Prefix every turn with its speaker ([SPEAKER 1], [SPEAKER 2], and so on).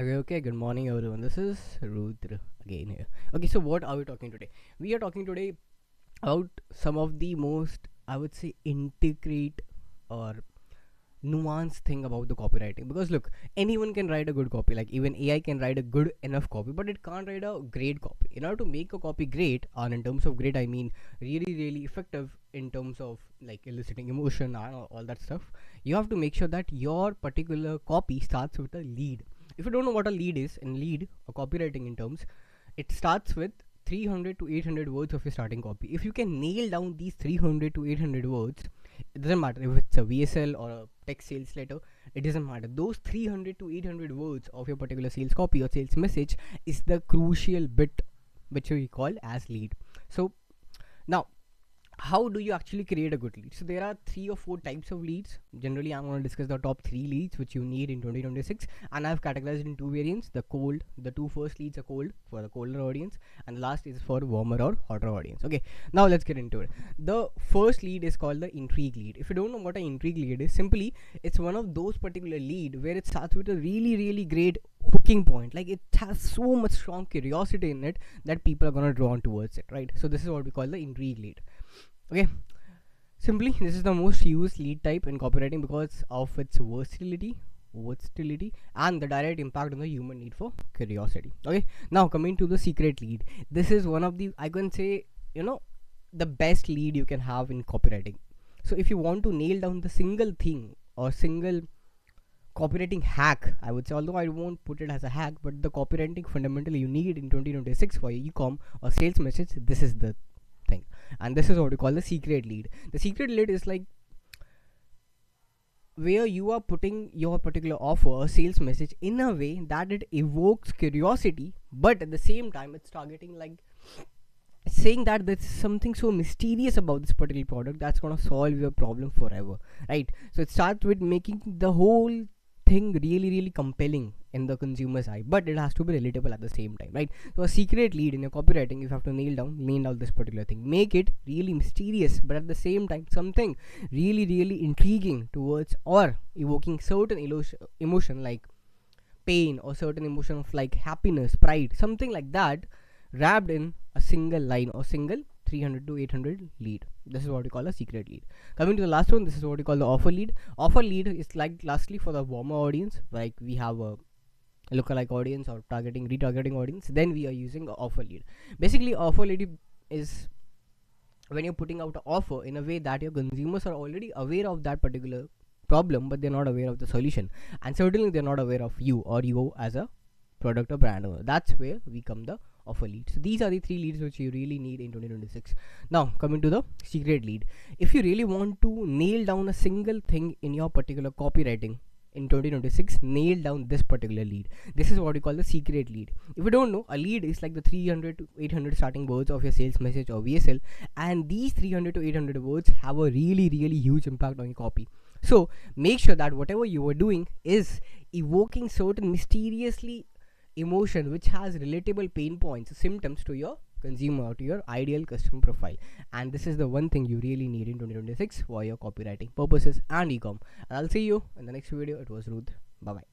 [SPEAKER 1] Okay, good morning everyone. This is Rudra again here. Okay, so what are we talking today? We are talking today about some of the most, I would say, integrate or nuanced thing about the copywriting. Because look, anyone can write a good copy, like even AI can write a good enough copy, but it can't write a great copy. In order to make a copy great, and in terms of great, I mean really, really effective in terms of like eliciting emotion and all that stuff, you have to make sure that your particular copy starts with a lead. If you don't know what a lead is, in lead or copywriting in terms, it starts with 300 to 800 words of your starting copy. If you can nail down these 300 to 800 words, it doesn't matter if it's a VSL or a text sales letter, it doesn't matter. Those 300 to 800 words of your particular sales copy or sales message is the crucial bit which we call as lead. So now, how do you actually create a good lead? So there are 3 or 4 types of leads. Generally, I'm going to discuss the top 3 leads which you need in 2026, and I've categorized in 2 variants. The cold, the 2 first leads are cold for the colder audience, and the last is for warmer or hotter audience. Okay, now let's get into it. The first lead is called the intrigue lead. If you don't know what an intrigue lead is, simply it's one of those particular lead where it starts with a really great hooking point. Like it has so much strong curiosity in it that people are gonna drawn towards it, right? So this is what we call the intrigue lead. Okay, simply this is the most used lead type in copywriting because of its versatility and the direct impact on the human need for curiosity. Okay, now coming to the secret lead. This is one of the, I can say, the best lead you can have in copywriting. So if you want to nail down the single thing or single copywriting hack, I would say, although I won't put it as a hack, but the copywriting fundamentally you need in 2026 for your e-com or sales message, this is the thing. And this is what we call the secret lead. The secret lead is like where you are putting your particular offer or sales message in a way that it evokes curiosity, but at the same time it's targeting, like saying that there's something so mysterious about this particular product that's gonna solve your problem forever, right? So it starts with making the whole thing really compelling in the consumer's eye, but it has to be relatable at the same time, right? So a secret lead in your copywriting, you have to nail down this particular thing, make it really mysterious, but at the same time something really intriguing towards or evoking certain emotion like pain or certain emotion of like happiness, pride, something like that, wrapped in a single line or single 300 to 800 lead. This is what we call a secret lead. Coming to the last one, this is what we call the offer lead. Offer lead is like lastly for the warmer audience, like we have a lookalike audience or retargeting audience, then we are using an offer lead. Basically, offer lead is when you're putting out an offer in a way that your consumers are already aware of that particular problem, but they're not aware of the solution, and certainly they're not aware of you or you as a product or brand owner. That's where we come the offer lead. So these are the 3 leads which you really need in 2026. Now coming to the secret lead. If you really want to nail down a single thing in your particular copywriting in 2026, nail down this particular lead. This is what we call the secret lead. If you don't know, a lead is like the 300 to 800 starting words of your sales message or VSL, and these 300 to 800 words have a really huge impact on your copy. So make sure that whatever you are doing is evoking certain mysteriously emotion which has relatable pain points, symptoms to your consumer or to your ideal customer profile. And this is the one thing you really need in 2026 for your copywriting purposes and ecom. And I'll see you in the next video. It was Ruth. Bye bye.